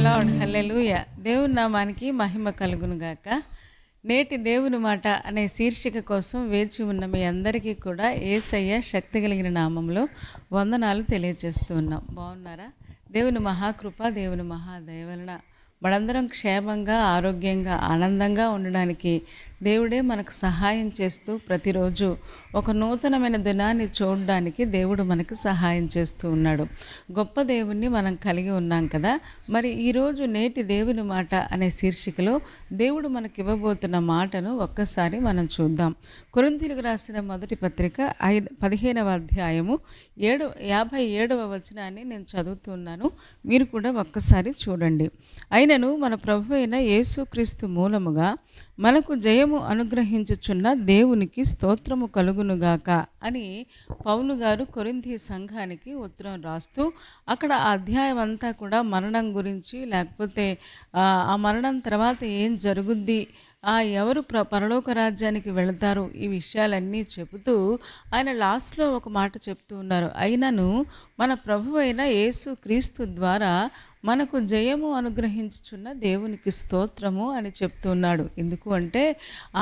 Lord. హల్లెలూయా. దేవుని నామానికి మహిమ కలుగును గాక. నేటి దేవుని మాట అనే శీర్షిక కోసం వేచి ఉన్న మీ అందరికీ కూడా యేసయ్య శక్తి కలిగిన నామంలో వందనాలు తెలియజేస్తూ ఉన్నాం. బాగున్నారా? దేవుని మహాకృప, దేవుని మహాదయ వలన మనందరం క్షేమంగా, ఆరోగ్యంగా, ఆనందంగా ఉండడానికి దేవుడే మనకు సహాయం చేస్తూ ప్రతిరోజు ఒక నూతనమైన దినాన్ని చూడడానికి దేవుడు మనకు సహాయం చేస్తూ ఉన్నాడు. గొప్ప దేవుణ్ణి మనం కలిగి ఉన్నాం కదా. మరి ఈరోజు నేటి దేవుని మాట అనే శీర్షికలో దేవుడు మనకి ఇవ్వబోతున్న మాటను ఒక్కసారి మనం చూద్దాం. కొరింథీయులకు రాసిన మొదటి పత్రిక 15వ అధ్యాయము 57వ వచనాన్ని నేను చదువుతున్నాను. మీరు కూడా ఒక్కసారి చూడండి. అయినను మన ప్రభు అయిన యేసుక్రీస్తు మూలముగా మనకు జయము అనుగ్రహించుచున్న దేవునికి స్తోత్రము కలుగునుగాక అని పౌలు గారు కొరింథీ సంఘానికి ఉత్తరం రాస్తూ అక్కడ ఆ అధ్యాయం అంతా కూడా మరణం గురించి, లేకపోతే ఆ మరణం తర్వాత ఏం జరుగుద్ది, ఎవరు పరలోక రాజ్యానికి వెళతారు, ఈ విషయాలన్నీ చెబుతూ ఆయన లాస్ట్లో ఒక మాట చెప్తూ ఉన్నారు. అయినను మన ప్రభు అయిన యేసు క్రీస్తు ద్వారా మనకు జయము అనుగ్రహించుచున్న దేవునికి స్తోత్రము అని చెప్తున్నాడు. ఎందుకు అంటే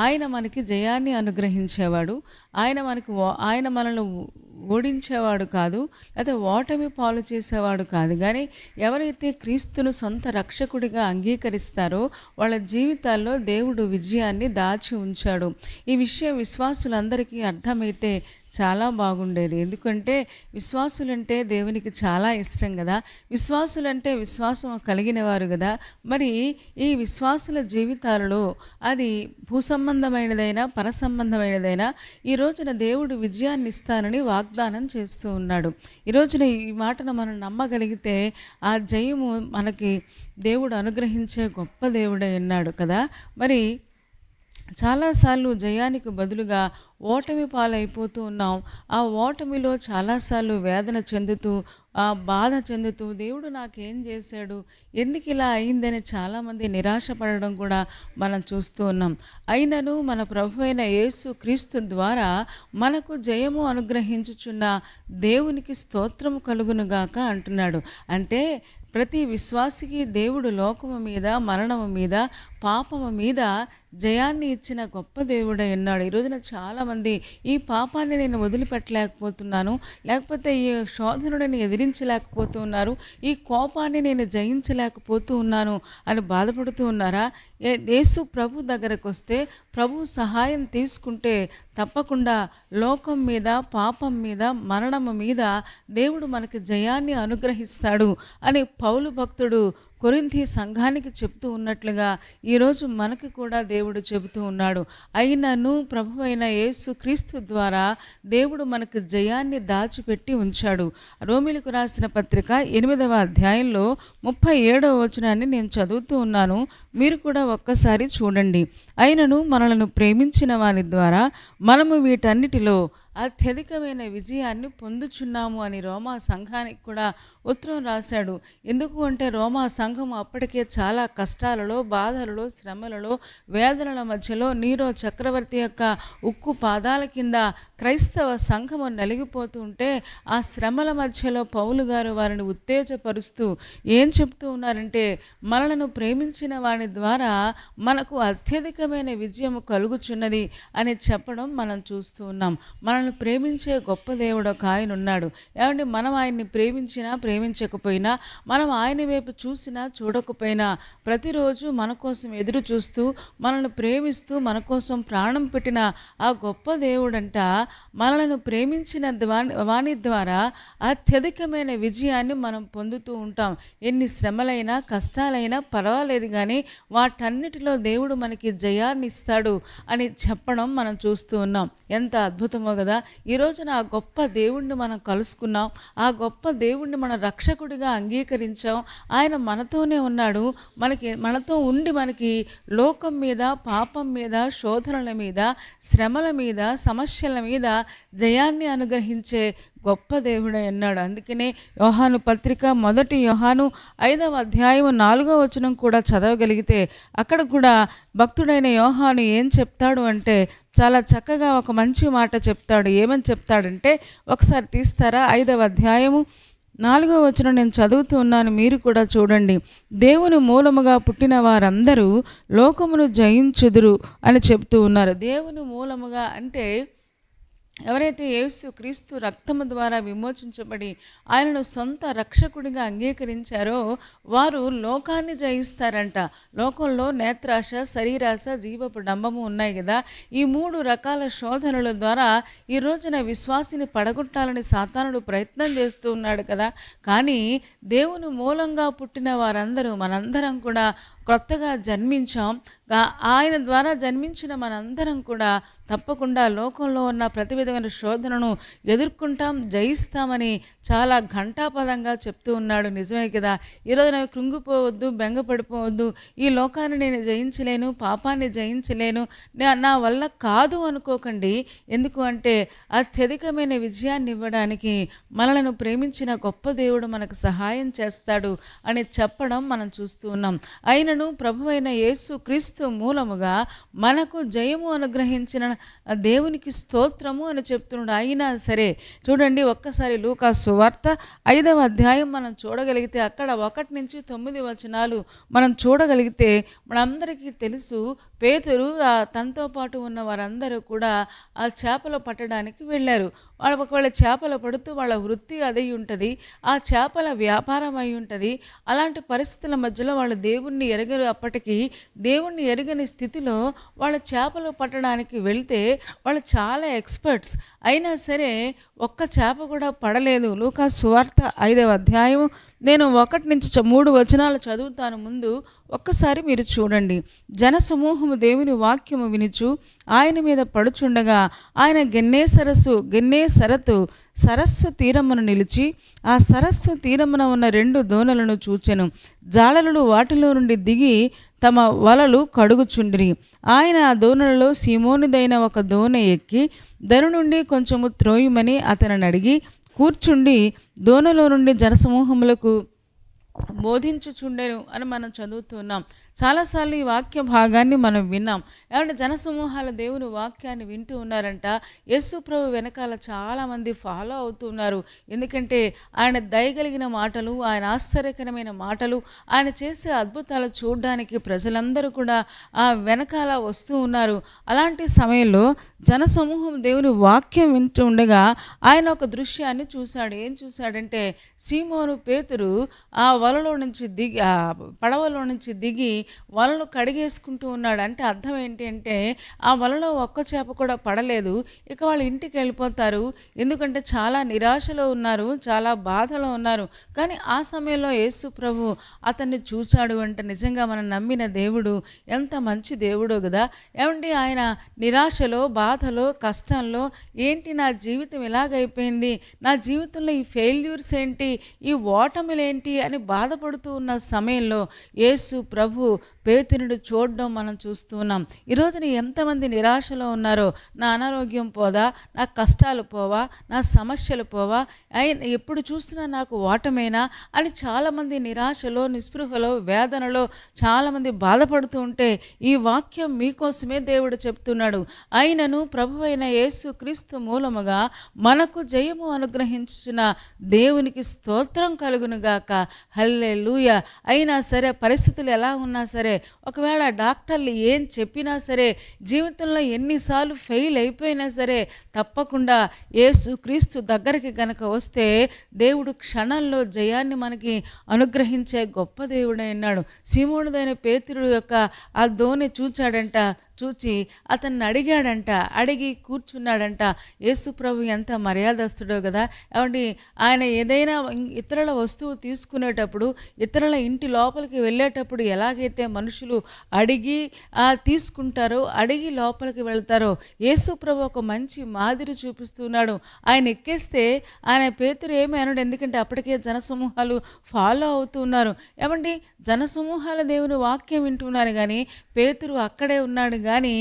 ఆయన మనకి జయాన్ని అనుగ్రహించేవాడు. ఆయన మనల్ని ఓడించేవాడు కాదు, లేదా ఓటమి పాలు చేసేవాడు కాదు. కానీ ఎవరైతే క్రీస్తును సొంత రక్షకుడిగా అంగీకరిస్తారో వాళ్ళ జీవితాల్లో దేవుడు విజయాన్ని దాచి ఉంచాడు. ఈ విషయం విశ్వాసులందరికీ అర్థమైతే చాలా బాగుండేది. ఎందుకంటే విశ్వాసులంటే దేవునికి చాలా ఇష్టం కదా. విశ్వాసులంటే విశ్వాసం కలిగిన వారు కదా. మరి ఈ విశ్వాసుల జీవితాలలో అది భూసంబంధమైనదైనా పరసంబంధమైనదైనా ఈ రోజున దేవుడు విజయాన్ని ఇస్తానని వాగ్దానం చేస్తూ ఉన్నాడు. ఈ రోజున ఈ మాటను మనం నమ్మగలిగితే ఆ జయము మనకి దేవుడు అనుగ్రహించే గొప్ప దేవుడే ఉన్నాడు కదా. మరి చాలాసార్లు జయానికి బదులుగా ఓటమి పాలైపోతూ ఉన్నాం. ఆ ఓటమిలో చాలాసార్లు వేదన చెందుతూ, బాధ చెందుతూ దేవుడు నాకేం చేశాడు, ఎందుకు ఇలా అయిందని చాలామంది నిరాశపడడం కూడా మనం చూస్తూ ఉన్నాం. అయినను మన ప్రభు అయిన యేసు క్రీస్తు ద్వారా మనకు జయము అనుగ్రహించుచున్న దేవునికి స్తోత్రము కలుగునుగాక అంటున్నాడు. అంటే ప్రతి విశ్వాసికి దేవుడు లోకము మీద, మరణము మీద, పాపము మీద జయాన్ని ఇచ్చిన గొప్ప దేవుడై ఉన్నాడు. ఈ రోజున చాలామంది ఈ పాపాన్ని నేను వదిలిపెట్టలేకపోతున్నాను, లేకపోతే ఈ శోధనుడిని ఎదిరించలేకపోతూ ఉన్నారు, ఈ కోపాన్ని నేను జయించలేకపోతూ ఉన్నాను అని బాధపడుతూ ఉన్నారా? యేసు ప్రభు దగ్గరకు వస్తే, ప్రభు సహాయం తీసుకుంటే తప్పకుండా లోకం మీద, పాపం మీద, మరణము మీద దేవుడు మనకి జయాన్ని అనుగ్రహిస్తాడు అని పౌలు భక్తుడు కొరింథీ సంఘానికి చెప్తూ ఉన్నట్లుగా ఈరోజు మనకి కూడా దేవుడు చెబుతూ ఉన్నాడు. అయినను ప్రభు అయిన యేసు క్రీస్తు ద్వారా దేవుడు మనకు జయాన్ని దాచిపెట్టి ఉంచాడు. రోమీయులకు రాసిన పత్రిక 8వ అధ్యాయంలో 37వ వచనాన్ని నేను చదువుతూ ఉన్నాను. మీరు కూడా ఒక్కసారి చూడండి. అయినను మనలను ప్రేమించిన వారి ద్వారా మనము వీటన్నిటిలో అత్యధికమైన విజయాన్ని పొందుచున్నాము అని రోమా సంఘానికి కూడా ఉత్తరం రాశాడు. ఎందుకు అంటే రోమా సంఘం అప్పటికే చాలా కష్టాలలో, బాధలలో, శ్రమలలో, వేదనల మధ్యలో నీరో చక్రవర్తి యొక్క ఉక్కు పాదాల కింద క్రైస్తవ సంఘము నలిగిపోతూ ఉంటే ఆ శ్రమల మధ్యలో పౌలు గారు వారిని ఉత్తేజపరుస్తూ ఏం చెప్తూ ఉన్నారంటే, మనలను ప్రేమించిన వారి ద్వారా మనకు అత్యధికమైన విజయము కలుగుచున్నది అని చెప్పడం మనం చూస్తూ ఉన్నాం. మనల్ని ప్రేమించే గొప్ప దేవుడు ఒక ఆయన ఉన్నాడు. ఏమంటే మనం ఆయన్ని ప్రేమించినా ప్రేమించకపోయినా, మనం ఆయన వైపు చూసినా చూడకపోయినా ప్రతిరోజు మన కోసం ఎదురు చూస్తూ, మనల్ని ప్రేమిస్తూ, మన కోసం ప్రాణం పెట్టిన ఆ గొప్ప దేవుడంట మనలను ప్రేమించిన వాని ద్వారా అత్యధికమైన విజయాన్ని మనం పొందుతూ ఉంటాం. ఎన్ని శ్రమలైనా, కష్టాలైనా పర్వాలేదు, కానీ వాటన్నిటిలో దేవుడు మనకి జయాన్ని ఇస్తాడు అని చెప్పడం మనం చూస్తూ ఉన్నాం. ఎంత అద్భుతమో కదా. ఈరోజున ఆ గొప్ప దేవుణ్ణి మనం కలుసుకున్నాం. ఆ గొప్ప దేవుణ్ణి మన రక్షకుడిగా అంగీకరించాం. ఆయన మనతోనే ఉన్నాడు. మనతో ఉండి మనకి లోకం మీద, పాపం మీద, శోధనల మీద, శ్రమల మీద, సమస్యల మీద జయాన్ని అనుగ్రహించే గొప్ప దేవుడే అన్నాడు. అందుకనే యోహాను పత్రిక 1 యోహాను 5వ అధ్యాయం 4వ వచనం కూడా చదవగలిగితే అక్కడ కూడా భక్తుడైన యోహాను ఏం చెప్తాడు అంటే చాలా చక్కగా ఒక మంచి మాట చెప్తాడు. ఏమని చెప్తాడంటే ఒకసారి తీస్తారా? 5వ అధ్యాయము 4వ వచనం నేను చదువుతూ ఉన్నాను, మీరు కూడా చూడండి. దేవుని మూలముగా పుట్టిన వారందరూ లోకమును జయించుదురు అని చెప్తూ ఉన్నారు. దేవుని మూలముగా అంటే ఎవరైతే యేసు క్రీస్తు రక్తము ద్వారా విమోచించబడి ఆయనను సొంత రక్షకుడిగా అంగీకరించారో వారు లోకాన్ని జయిస్తారంట. లోకంలో నేత్రాశ, శరీరాశ, జీవపు డంబము ఉన్నాయి కదా. ఈ 3 రకాల శోధనల ద్వారా ఈ రోజున విశ్వాసిని పడగొట్టాలని సాతానుడు ప్రయత్నం చేస్తూ ఉన్నాడు కదా. కానీ దేవుని మూలంగా పుట్టిన వారందరూ, మనందరం కూడా కొత్తగా జన్మించాం. ఆయన ద్వారా జన్మించిన మనందరం కూడా తప్పకుండా లోకంలో ఉన్న ప్రతి విధమైన శోధనను ఎదుర్కొంటాం, జయిస్తామని చాలా ఘంటాపదంగా చెప్తూ ఉన్నాడు. నిజమే కదా. ఈరోజు నేను కృంగిపోవద్దు, బెంగపడిపోవద్దు. ఈ లోకాన్ని నేను జయించలేను, పాపాన్ని జయించలేను, నా వల్ల కాదు అనుకోకండి. ఎందుకు అంటే అత్యధికమైన విజయాన్ని ఇవ్వడానికి మనలను ప్రేమించిన గొప్ప దేవుడు మనకు సహాయం చేస్తాడు అని చెప్పడం మనం చూస్తూ ఉన్నాం. అయినను ప్రభువైన యేసు క్రీస్తు మూలముగా మనకు జయము అనుగ్రహించిన దేవునికి స్తోత్రము అని చెప్తున్నాడు. అయినా సరే చూడండి, ఒక్కసారి లూకా సువార్త 5వ అధ్యాయం మనం చూడగలిగితే అక్కడ 1 నుంచి 9 వచనాలు మనం చూడగలిగితే మనందరికీ తెలుసు, పేతురు తనతో పాటు ఉన్న వారందరూ కూడా ఆ చేపలు పట్టడానికి వెళ్ళారు. వాళ్ళు ఒకవేళ చేపలు పడుతూ వాళ్ళ వృత్తి అదై ఉంటుంది, ఆ చేపల వ్యాపారం అయి ఉంటుంది. అలాంటి పరిస్థితుల మధ్యలో వాళ్ళు దేవుణ్ణి ఎరగరు. అప్పటికి దేవుణ్ణి ఎరగని స్థితిలో వాళ్ళు చేపలు పట్టడానికి వెళ్తే వాళ్ళు చాలా ఎక్స్పర్ట్స్. అయినా సరే ఒక్క చేప కూడా పడలేదు. లూకా సువార్త 5వ అధ్యాయం నేను 1 నుంచి 3 వచనాలు చదువుతాను. ముందు ఒక్కసారి మీరు చూడండి. జనసమూహము దేవుని వాక్యము వినుచు ఆయన మీద పడుచుండగా ఆయన గెన్నేసరతు సరస్సు తీరమును నిలిచి ఆ సరస్సు తీరమున ఉన్న 2 దోణలను చూచెను. జాలరులు వాటిలో నుండి దిగి తమ వలలు కడుగుచుండిరి. ఆయన ఆ దోణలలో సీమోనిదైన ఒక దోణ ఎక్కి దరు నుండి కొంచెము త్రోయుమని అతనిని అడిగి కూర్చుండి దోణలో నుండి జనసమూహములకు బోధించుచుండెను అని మనం చదువుతున్నాం. చాలాసార్లు ఈ వాక్య భాగాన్ని మనం విన్నాం. ఏమంటే జనసమూహాల దేవుని వాక్యాన్ని వింటూ ఉన్నారంట. యేసు ప్రభు వెనకాల చాలామంది ఫాలో అవుతున్నారు. ఎందుకంటే ఆయన దయగలిగిన మాటలు, ఆయన ఆశ్చర్యకరమైన మాటలు, ఆయన చేసే అద్భుతాలు చూడడానికి ప్రజలందరూ కూడా ఆ వెనకాల వస్తూ ఉన్నారు. అలాంటి సమయంలో జనసమూహం దేవుని వాక్యం వింటూ ఉండగా ఆయన ఒక దృశ్యాన్ని చూశాడు. ఏం చూశాడంటే, సీమోను పేతురు ఆ వలలో నుంచి దిగి పడవలో నుంచి దిగి వలను కడిగేసుకుంటూ ఉన్నాడు. అంటే అర్థం ఏంటి అంటే ఆ వలలో ఒక్క చేప కూడా పడలేదు. ఇక వాళ్ళు ఇంటికి వెళ్ళిపోతారు. ఎందుకంటే చాలా నిరాశలో ఉన్నారు, చాలా బాధలో ఉన్నారు. కానీ ఆ సమయంలో యేసు ప్రభు అతన్ని చూచాడు అంటే నిజంగా మనం నమ్మిన దేవుడు ఎంత మంచి దేవుడో కదా. ఏమండి, ఆయన నిరాశలో, బాధలో, కష్టంలో ఏంటి నా జీవితం ఇలాగైపోయింది, నా జీవితంలో ఈ ఫెయిల్యూర్స్ ఏంటి, ఈ ఓటములేంటి అని బాధపడుతూ ఉన్న సమయంలో యేసు ప్రభు పేతురుని చూడడం మనం చూస్తూ ఉన్నాం. ఈరోజున ఎంతమంది నిరాశలో ఉన్నారో, నా అనారోగ్యం పోదా, నా కష్టాలు పోవా, నా సమస్యలు పోవా, ఎప్పుడు చూసినా నాకు ఓటమేనా అని చాలామంది నిరాశలో, నిస్పృహలో, వేదనలో చాలామంది బాధపడుతూ ఉంటే ఈ వాక్యం మీకోసమే దేవుడు చెప్తున్నాడు. అయినను ప్రభువైన యేసు క్రీస్తు మూలముగా మనకు జయము అనుగ్రహించిన దేవునికి స్తోత్రం కలుగునుగాక. హల్లెలూయా. అయినా సరే పరిస్థితులు ఎలా ఉన్నా సరే, ఒకవేళ డాక్టర్లు ఏం చెప్పినా సరే, జీవితంలో ఎన్నిసార్లు ఫెయిల్ అయిపోయినా సరే తప్పకుండా యేసు క్రీస్తు దగ్గరికి గనక వస్తే దేవుడు క్షణంలో జయాన్ని మనకి అనుగ్రహించే గొప్ప దేవుడైనాడు. సీమోనుదైన పేతురు యొక్క ఆ దోణి చూచాడంట. చూచి అతన్ని అడిగాడంట. అడిగి కూర్చున్నాడంట. యేసు ప్రభు ఎంత మర్యాదస్తుడో కదా. ఏమండి, ఆయన ఏదైనా ఇతరుల వస్తువు తీసుకునేటప్పుడు, ఇతరుల ఇంటి లోపలికి వెళ్ళేటప్పుడు ఎలాగైతే మనుషులు అడిగి తీసుకుంటారో, అడిగి లోపలికి వెళ్తారో, యేసు ప్రభు ఒక మంచి మాదిరి చూపిస్తున్నాడు. ఆయన ఎక్కేస్తే ఆయన పేతురు ఏమీ అనడు. ఎందుకంటే అప్పటికే జనసమూహాలు ఫాలో అవుతున్నారు. ఏమండి, జనసమూహాల దేవుని వాక్యం వింటున్నారు కానీ పేతురు అక్కడే ఉన్నాడు కానీ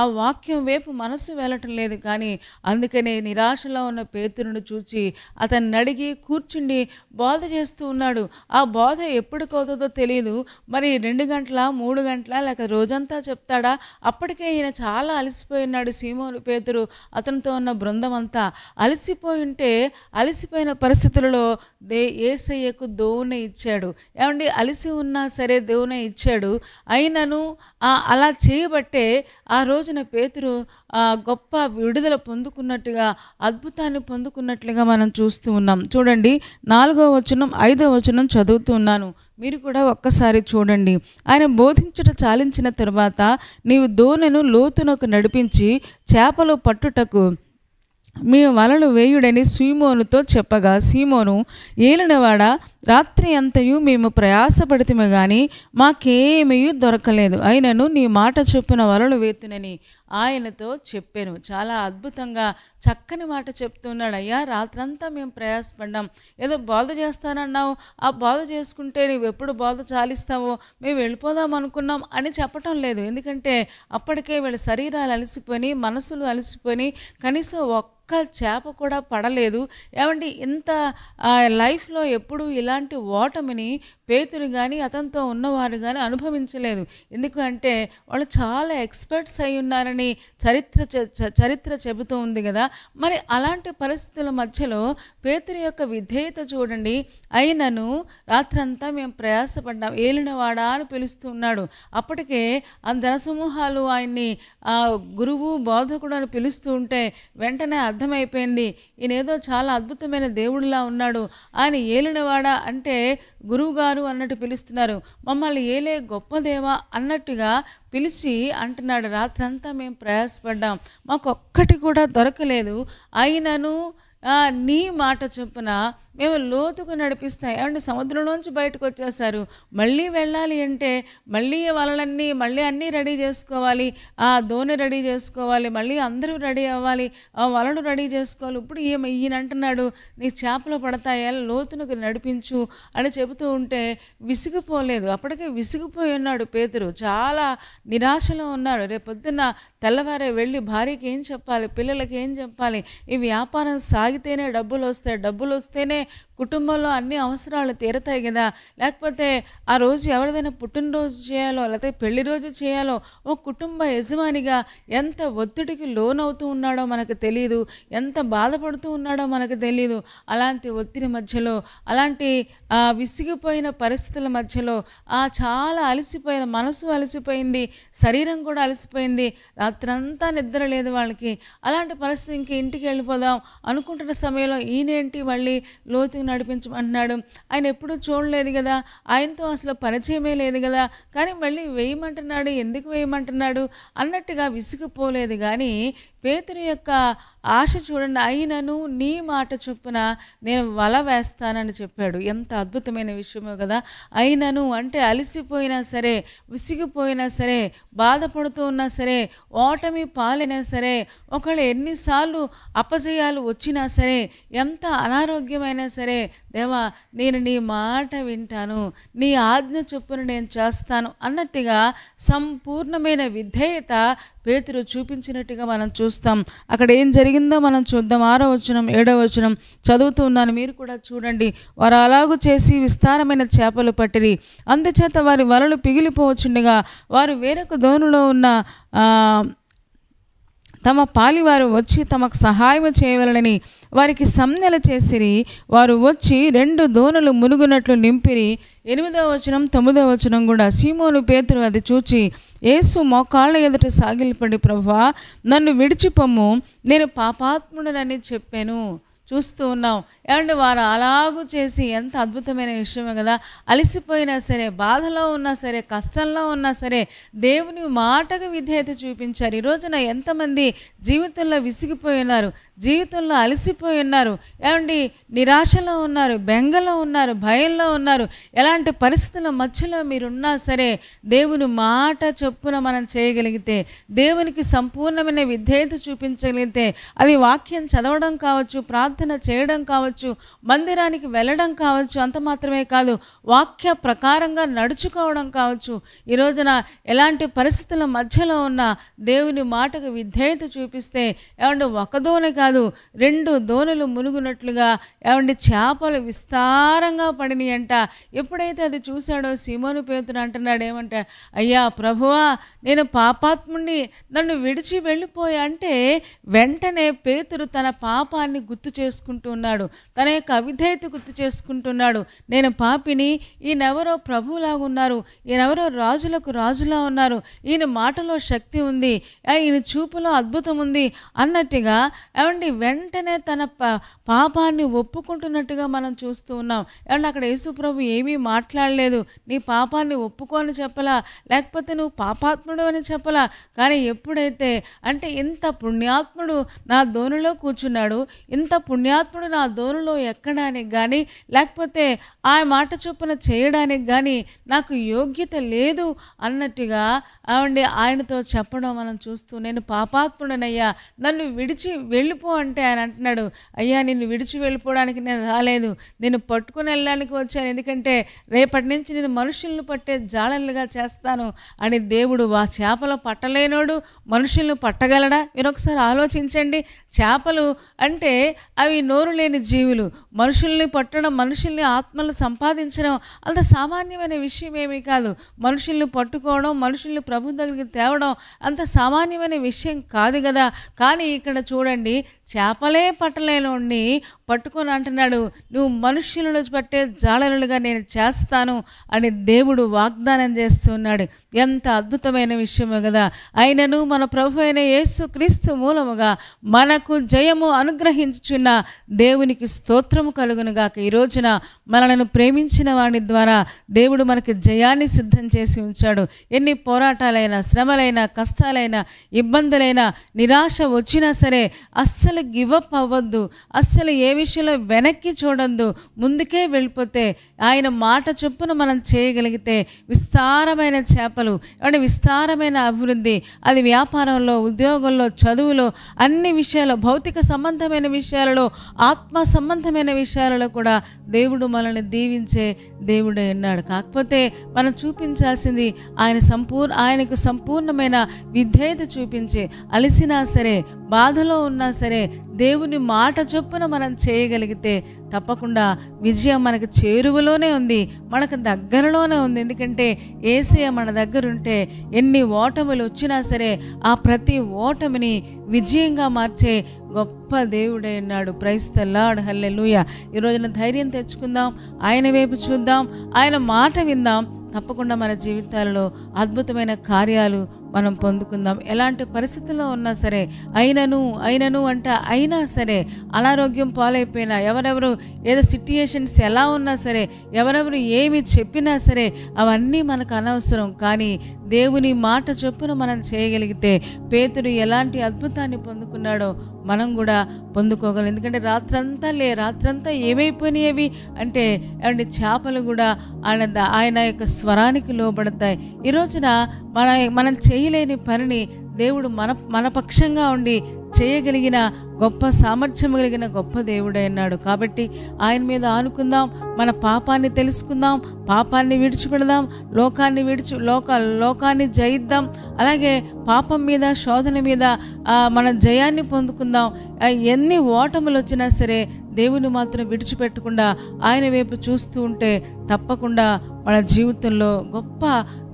ఆ వాక్యం వైపు మనసు వెళ్ళటం లేదు. కానీ అందుకనే నిరాశలో ఉన్న పేతురును చూచి అతన్ని అడిగి కూర్చుండి బోధ చేస్తూ ఉన్నాడు. ఆ బోధ ఎప్పటికవుతుందో తెలియదు. మరి 2 గంటల 3 గంటల లేక రోజంతా చెప్తాడా? అప్పటికే ఈయన చాలా అలసిపోయి ఉన్నాడు. సీమోను పేతురు అతనితో ఉన్న బృందం అంతా అలసిపోయి ఉంటే, అలసిపోయిన పరిస్థితులలో యేసయ్యకు దోవెన ఇచ్చాడు. ఏమండి, అలసి ఉన్నా సరే దోవెన ఇచ్చాడు. అయినను అలా చేయబట్టే ఆ రోజున పేతురు గొప్ప విడుదల పొందుకున్నట్టుగా, అద్భుతాన్ని పొందుకున్నట్లుగా మనం చూస్తూ ఉన్నాం. చూడండి, 4వ వచనం 5వ వచనం చదువుతూ ఉన్నాను. మీరు కూడా ఒక్కసారి చూడండి. ఆయన బోధించుట చాలించిన తరువాత నీవు దోణెను లోతునకు నడిపించి చేపలు పట్టుటకు మీ వలలు వేయుడని సీమోనుతో చెప్పగా, సీమోను, ఏలినవాడా, రాత్రి అంతయు మేము ప్రయాసపడితిమే గాని మాకేమీ దొరకలేదు. అయినను నీ మాట చొప్పున వలలు వేతునని ఆయనతో చెప్పాను. చాలా అద్భుతంగా చక్కని మాట చెప్తున్నాడు. అయ్యా, రాత్రంతా మేము ప్రయాసపడ్డాం. ఏదో బోధ చేస్తానన్నావు, ఆ బోధ చేసుకుంటే నువ్వు ఎప్పుడు బోధ చాలిస్తావో మేము వెళ్ళిపోదాం అనుకున్నాం అని చెప్పటం లేదు. ఎందుకంటే అప్పటికే వీళ్ళ శరీరాలు అలసిపోయి, మనసులు అలసిపోయి, కనీసం ఒక్క చేప కూడా పడలేదు. ఏమండి, ఇంత లైఫ్లో ఎప్పుడు ఇలాంటి ఓటమిని పేతురు కానీ అతనితో ఉన్నవారు కానీ అనుభవించలేదు. ఎందుకంటే వాళ్ళు చాలా ఎక్స్పర్ట్స్ అయి ఉన్నారని చరిత్ర చెబుతూ ఉంది కదా. మరి అలాంటి పరిస్థితుల మధ్యలో పేతురు యొక్క విధేయత చూడండి. అయినను రాత్రంతా మేము ప్రయాసపడ్డాం, ఏలినవాడా అని పిలుస్తూ ఉన్నాడు. అప్పటికే ఆ జనసమూహాలు ఆయన్ని గురువు బోధకుడు అని పిలుస్తూ ఉంటే వెంటనే అర్థమైపోయింది, ఈయనేదో చాలా అద్భుతమైన దేవుడిలా ఉన్నాడు. ఆయన ఏలినవాడా అంటే గురువుగారు అన్నట్టు పిలుస్తున్నారు. మమ్మల్ని ఏలే గొప్ప దేవా అన్నట్టుగా పిలిచి అంటున్నాడు, రాత్రంతా మేము ప్రయాసపడ్డాం, మాకు ఒక్కటి కూడా దొరకలేదు. అయినను నీ మాట చొప్పున మేము లోతుకు నడిపిస్తాం. ఏమంటే సముద్రంలోంచి బయటకు వచ్చేసారు. మళ్ళీ వెళ్ళాలి అంటే మళ్ళీ వలలన్నీ మళ్ళీ అన్నీ రెడీ చేసుకోవాలి, ఆ దోణి రెడీ చేసుకోవాలి, మళ్ళీ అందరూ రెడీ అవ్వాలి, ఆ వలలు రెడీ చేసుకోవాలి. ఇప్పుడు ఈయన అంటున్నాడు, నీ చేపలు పడతాయా, లోతునకు నడిపించు అని చెబుతూ ఉంటే విసిగిపోలేదు. అప్పటికే విసిగిపోయి ఉన్నాడు పేతురు, చాలా నిరాశలో ఉన్నాడు. రేపొద్దున్న తెల్లవారే వెళ్ళి భార్యకి ఏం చెప్పాలి, పిల్లలకి ఏం చెప్పాలి, ఈ వ్యాపారం సాగితేనే డబ్బులు వస్తాయి, డబ్బులు వస్తేనే కుటుంబంలో అన్ని అవసరాలు తీరతాయి కదా. లేకపోతే ఆ రోజు ఎవరిదైనా పుట్టినరోజు చేయాలో లేకపోతే పెళ్లి రోజు చేయాలో ఓ కుటుంబ యజమానిగా ఎంత ఒత్తిడికి లోనవుతూ ఉన్నాడో మనకు తెలియదు, ఎంత బాధపడుతూ ఉన్నాడో మనకు తెలియదు. అలాంటి ఒత్తిడి మధ్యలో, అలాంటి విసిగిపోయిన పరిస్థితుల మధ్యలో, చాలా అలసిపోయిన మనసు అలసిపోయింది, శరీరం కూడా అలసిపోయింది, రాత్రంతా నిద్ర లేదు వాళ్ళకి. అలాంటి పరిస్థితి ఇంక ఇంటికి వెళ్ళిపోదాం అనుకుంటున్న సమయంలో ఈయనేంటి మళ్ళీ లోతుకు నడిపించమంటున్నాడు. ఆయన ఎప్పుడూ చూడలేదు కదా, ఆయనతో అసలు పరిచయమే లేదు కదా, కానీ మళ్ళీ వేయమంటున్నాడు, ఎందుకు వేయమంటున్నాడు అన్నట్టుగా విసిగిపోలేదు. కానీ పేతురు యొక్క ఆశ చూడండి, అయినను నీ మాట చొప్పున నేను వల వేస్తానని చెప్పాడు. ఎంత అద్భుతమైన విషయమో కదా. అయినను అంటే అలసిపోయినా సరే, విసిగిపోయినా సరే, బాధపడుతూ ఉన్నా సరే, ఓటమి పాలైనా సరే, ఒకళ్ళు ఎన్నిసార్లు అపజయాలు వచ్చినా సరే, ఎంత అనారోగ్యమైనా సరే, దేవా నేను నీ మాట వింటాను, నీ ఆజ్ఞ చొప్పున నేను చేస్తాను అన్నట్టుగా సంపూర్ణమైన విధేయత పేతురు చూపించినట్టుగా మనం చూస్తాం. అక్కడ ఏం జరిగిందో మనం చూద్దాం. 6వ వచనం 7వ వచనం చదువుతూ ఉన్నాను, మీరు కూడా చూడండి. వారు అలాగూ చేసి విస్తారమైన చేపలు పట్టిరి, అందుచేత వారి వలలు పిగిలిపోవచ్చుండగా వారు వేరొక దోణిలో ఉన్న తమ పాలివారు వచ్చి తమకు సహాయం చేయవలనని వారికి సమ్మెల చేసిరి. వారు వచ్చి 2 దోణులు మునుగునట్లు నింపిరి. 8వ వచనం 9వ వచనం కూడా, సీమోను పేతురు అది చూచి యేసు మోకాళ్ళ ఎదుట సాగిలపడి, ప్రభువా నన్ను విడిచిపొమ్ము, నేను పాపాత్ముడనని చెప్పాను. చూస్తూ ఉన్నాం. ఏమంటే వారు అలాగూ చేసి, ఎంత అద్భుతమైన విషయమే కదా. అలసిపోయినా సరే, బాధలో ఉన్నా సరే, కష్టంలో ఉన్నా సరే దేవుని మాటకు విధేయత చూపించారు. ఈ రోజున ఎంతమంది జీవితంలో విసిగిపోయి ఉన్నారు, జీవితంలో అలసిపోయి ఉన్నారు, ఏమండి నిరాశలో ఉన్నారు, బెంగలో ఉన్నారు, భయంలో ఉన్నారు. ఎలాంటి పరిస్థితుల మధ్యలో మీరున్నా సరే దేవుని మాట చొప్పున మనం చేయగలిగితే, దేవునికి సంపూర్ణమైన విధేయత చూపించగలిగితే, అది వాక్యం చదవడం కావచ్చు, ప్రార్థన ప్రార్థన చేయడం కావచ్చు, మందిరానికి వెళ్ళడం కావచ్చు, అంత మాత్రమే కాదు వాక్య ప్రకారంగా నడుచుకోవడం కావచ్చు. ఈ రోజున ఎలాంటి పరిస్థితుల మధ్యలో ఉన్న దేవుని మాటకు విధేయత చూపిస్తే ఏమంటే ఒక దోణి కాదు 2 దోణులు మునుగునట్లుగా ఏమంటే చేపలు విస్తారంగా పడినాయంట. ఎప్పుడైతే అది చూశాడో సీమోను పేతురు అంటున్నాడు ఏమంటే, అయ్యా ప్రభువా, నేను పాపాత్ముడిని, నన్ను విడిచి వెళ్ళిపోయా అంటే వెంటనే పేతురు తన పాపాన్ని గుర్తు చేసుకుంటూ ఉన్నాడు, తన యొక్క అవిధేయత గుర్తు చేసుకుంటున్నాడు. నేను పాపిని, ఈయనెవరో ప్రభువులాగా ఉన్నారు, ఈయనెవరో రాజులకు రాజులా ఉన్నారు, ఈయన మాటలో శక్తి ఉంది, ఈయన చూపులో అద్భుతం ఉంది అన్నట్టుగా ఏమండి వెంటనే తన పాపాన్ని ఒప్పుకుంటున్నట్టుగా మనం చూస్తూ ఉన్నాం. ఏమంటే అక్కడ యేసు ప్రభు ఏమీ మాట్లాడలేదు, నీ పాపాన్ని ఒప్పుకొని చెప్పలా, లేకపోతే నువ్వు పాపాత్ముడు అని చెప్పలా. కానీ ఎప్పుడైతే అంటే ఇంత పుణ్యాత్ముడు నా దోణిలో కూర్చున్నాడు, ఇంత పుణ్యాత్ముడు నా దోణిలో ఎక్కడానికి కానీ లేకపోతే ఆ మాట చొప్పున చేయడానికి కానీ నాకు యోగ్యత లేదు అన్నట్టుగా ఆయనతో చెప్పడం మనం చూస్తూ, నేను పాపాత్ముడనయ్యా, నన్ను విడిచి వెళ్ళిపో అంటే ఆయన అంటున్నాడు, అయ్యా నిన్ను విడిచి వెళ్ళిపోవడానికి నేను రాలేదు, నేను పట్టుకుని వెళ్ళడానికి వచ్చాను, ఎందుకంటే రేపటి నుంచి నేను మనుషులను పట్టే జాలలుగా చేస్తాను అని. దేవుడు చేపలు పట్టలేనోడు మనుషులను పట్టగలడా? మీరు ఒకసారి ఆలోచించండి. చేపలు అంటే అవి నోరు లేని జీవులు, మనుషుల్ని పట్టడం, మనుషుల్ని ఆత్మలు సంపాదించడం అంత సామాన్యమైన విషయం ఏమీ కాదు. మనుషుల్ని పట్టుకోవడం, మనుషుల్ని ప్రభు దగ్గరికి తేవడం అంత సామాన్యమైన విషయం కాదు కదా. కానీ ఇక్కడ చూడండి, చేపలే పట్టలేనోడిని పట్టుకొని అంటున్నాడు, నువ్వు మనుష్యులను పట్టే జాలరులుగా నేను చేస్తాను అని దేవుడు వాగ్దానం చేస్తున్నాడు. ఎంత అద్భుతమైన విషయమో కదా. అయినను మన ప్రభు అయిన యేసు క్రీస్తు మూలముగా మనకు జయము అనుగ్రహించుచున్న దేవునికి స్తోత్రము కలుగునుగాక. ఈ రోజున మనలను ప్రేమించిన వాడి ద్వారా దేవుడు మనకి జయాన్ని సిద్ధం చేసి ఉంచాడు. ఎన్ని పోరాటాలైనా, శ్రమలైనా, కష్టాలైనా, ఇబ్బందులైనా, నిరాశ వచ్చినా సరే అస్సలు గివప్ అవ్వద్దు, అస్సలు ఏ విషయంలో వెనక్కి చూడొద్దు, ముందుకే వెళ్ళిపోతే ఆయన మాట చొప్పున మనం చేయగలిగితే విస్తారమైన చేపలు అంటే విస్తారమైన అభివృద్ధి, అది వ్యాపారంలో, ఉద్యోగంలో, చదువులో, అన్ని విషయాల్లో, భౌతిక సంబంధమైన విషయాలలో, ఆత్మ సంబంధమైన విషయాలలో కూడా దేవుడు మనల్ని దీవించే దేవుడే ఉన్నాడు. కాకపోతే మనం చూపించాల్సింది ఆయనకు సంపూర్ణమైన విధేయత చూపించి, అలసినా సరే, బాధలో ఉన్నా సరే దేవుని మాట చొప్పున మనం చేయగలిగితే తప్పకుండా విజయం మనకు చేరువలోనే ఉంది, మనకు దగ్గరలోనే ఉంది. ఎందుకంటే యేసయ్య మన దగ్గర ఉంటే ఎన్ని ఓటములు వచ్చినా సరే ఆ ప్రతి ఓటమిని విజయంగా మార్చే గొప్ప దేవుడే ఉన్నాడు. ప్రైజ్ ది లార్డ్, హల్లెలూయా. ఈ రోజున ధైర్యం తెచ్చుకుందాం, ఆయన వైపు చూద్దాం, ఆయన మాట విందాం. తప్పకుండా మన జీవితాలలో అద్భుతమైన కార్యాలు మనం పొందుకుందాం. ఎలాంటి పరిస్థితుల్లో ఉన్నా సరే, అయినను అంటే అయినా సరే, అనారోగ్యం పాలైపోయినా, ఎవరెవరు ఏదో సిట్యుయేషన్స్ ఎలా ఉన్నా సరే, ఎవరెవరు ఏమి చెప్పినా సరే అవన్నీ మనకు అనవసరం. కానీ దేవుని మాట చొప్పున మనం చేయగలిగితే పేతురు ఎలాంటి అద్భుతాన్ని పొందుకున్నాడో మనం కూడా పొందుకోగలం. ఎందుకంటే రాత్రంతా ఏమైపోయినాయి అంటే చేపలు కూడా ఆయన యొక్క స్వరానికి లోబడతాయి. ఈ రోజున మనం చేయలేని పనిని దేవుడు మన పక్షంగా ఉండి చేయగలిగిన గొప్ప సామర్థ్యం కలిగిన గొప్ప దేవుడే అన్నాడు. కాబట్టి ఆయన మీద ఆనుకుందాం, మన పాపాన్ని తెలుసుకుందాం, పాపాన్ని విడిచిపెడదాం, లోకాన్ని జయిద్దాం. అలాగే పాపం మీద, శోధన మీద మన జయాన్ని పొందుకుందాం. ఎన్ని ఓటములు వచ్చినా సరే దేవుని మాత్రం విడిచిపెట్టకుండా ఆయన వైపు చూస్తూ ఉంటే తప్పకుండా మన జీవితంలో గొప్ప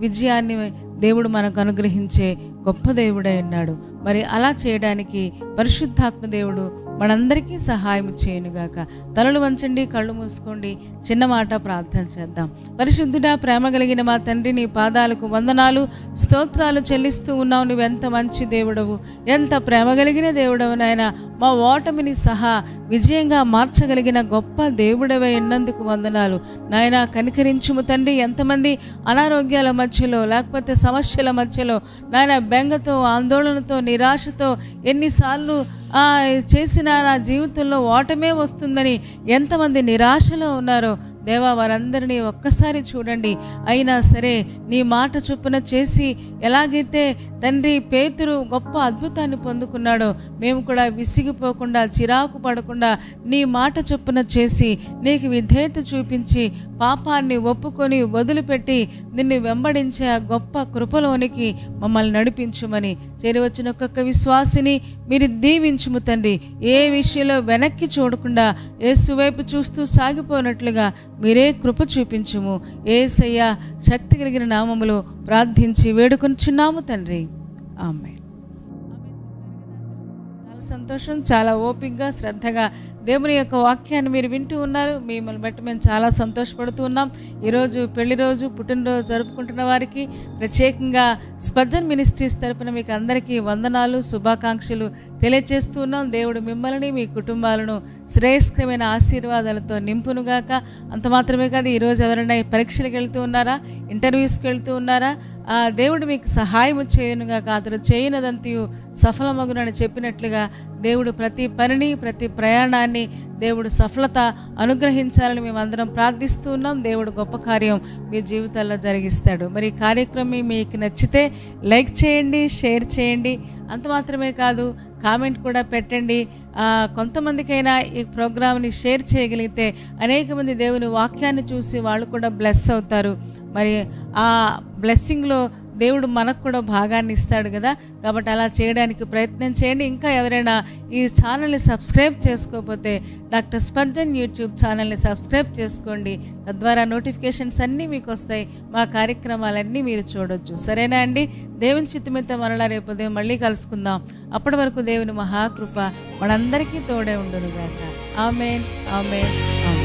విజయాన్ని దేవుడు మనకు అనుగ్రహించే గొప్ప దేవుడై ఉన్నాడు. మరి అలా చేయడానికి పరిశుద్ధాత్మ దేవుడు మనందరికీ సహాయం చేయనుగాక. తలలు వంచండి, కళ్ళు మూసుకోండి, చిన్న మాట ప్రార్థన చేద్దాం. పరిశుద్ధుడా, ప్రేమ కలిగిన మా తండ్రి, నీ పాదాలకు వందనాలు, స్తోత్రాలు చెల్లిస్తూ ఉన్నావు. నువ్వు ఎంత మంచి దేవుడవు, ఎంత ప్రేమ కలిగిన దేవుడవు నాయన. మా ఓటమిని సహా విజయంగా మార్చగలిగిన గొప్ప దేవుడవై ఉన్నందుకు వందనాలు నాయన. కనికరించుము తండ్రి. ఎంతమంది అనారోగ్యాల మధ్యలో, లేకపోతే సమస్యల మధ్యలో నాయన బెంగతో, ఆందోళనతో, నిరాశతో ఎన్నిసార్లు చేసిన నా జీవితంలో ఓటమే వస్తుందని ఎంతమంది నిరాశలో ఉన్నారో దేవా వారందరినీ ఒక్కసారి చూడండి. అయినా సరే నీ మాట చొప్పున చేసి ఎలాగైతే తండ్రి పేతురు గొప్ప అద్భుతాన్ని పొందుకున్నాడో మేము కూడా విసిగిపోకుండా చిరాకు పడకుండా నీ మాట చొప్పున చేసి నీకు విధేయత చూపించి పాపాన్ని ఒప్పుకొని వదిలిపెట్టి నిన్ను వెంబడించే ఆ గొప్ప కృపలోనికి మమ్మల్ని నడిపించుమని చేరివచ్చిన ఒక్కొక్క విశ్వాసిని మీరు దీవించుము తండ్రి. ఏ విషయంలో వెనక్కి చూడకుండా యేసు వైపు చూస్తూ సాగిపోయినట్లుగా మీరే కృప చూపించుము. యేసయ్య శక్తి కలిగిన నామములో ప్రార్థించి వేడుకొనుచున్నాము తండ్రి. ఆమేన్. చాలా సంతోషం. చాలా ఓపికగా శ్రద్ధగా దేవుని యొక్క వాక్యాన్ని మీరు వింటూ ఉన్నారు. మిమ్మల్ని బట్టి మేము చాలా సంతోషపడుతూ ఉన్నాం. ఈరోజు పెళ్లి రోజు, పుట్టినరోజు జరుపుకుంటున్న వారికి ప్రత్యేకంగా స్పర్జన్ మినిస్ట్రీస్ తరపున మీకు అందరికీ వందనాలు, శుభాకాంక్షలు తెలియజేస్తూ ఉన్నాం. దేవుడు మిమ్మల్ని మీ కుటుంబాలను శ్రేయస్కరమైన ఆశీర్వాదాలతో నింపునుగాక. అంత మాత్రమే కాదు, ఈరోజు ఎవరైనా పరీక్షలకు వెళ్తూ ఉన్నారా, ఇంటర్వ్యూస్కి వెళ్తూ ఉన్నారా, దేవుడు మీకు సహాయం చేయనుగాక. అతడు చేయనదంతయు సఫలమగునని చెప్పినట్లుగా దేవుడు ప్రతి పనిని, ప్రతి ప్రయాణాన్ని దేవుడు సఫలత అనుగ్రహించాలని మేమందరం ప్రార్థిస్తూ ఉన్నాం. దేవుడు గొప్ప కార్యం మీ జీవితాల్లో జరిగిస్తాడు. మరి ఈ కార్యక్రమం మీకు నచ్చితే లైక్ చేయండి, షేర్ చేయండి. అంత మాత్రమే కాదు, కామెంట్ కూడా పెట్టండి. కొంతమందికైనా ఈ ప్రోగ్రామ్ని షేర్ చేయగలిగితే అనేక మంది దేవుని వాక్యాన్ని చూసి వాళ్ళు కూడా బ్లెస్ అవుతారు. మరి ఆ బ్లెస్సింగ్లో దేవుడు మనకు కూడా భాగాన్ని ఇస్తాడు కదా. కాబట్టి అలా చేయడానికి ప్రయత్నం చేయండి. ఇంకా ఎవరైనా ఈ ఛానల్ని సబ్స్క్రైబ్ చేసుకోకపోతే డాక్టర్ స్పర్జన్ యూట్యూబ్ ఛానల్ని సబ్స్క్రైబ్ చేసుకోండి. తద్వారా నోటిఫికేషన్స్ అన్నీ మీకు వస్తాయి. మా కార్యక్రమాలన్నీ మీరు చూడొచ్చు. సరేనా అండి? దేవుని చిత్తమైతే మరలా రేపు ఉదయం మళ్ళీ కలుసుకుందాం. అప్పటి వరకు దేవుని మహాకృప మనందరికీ తోడే ఉండునుగాక. ఆమేన్, ఆమేన్, ఆమేన్.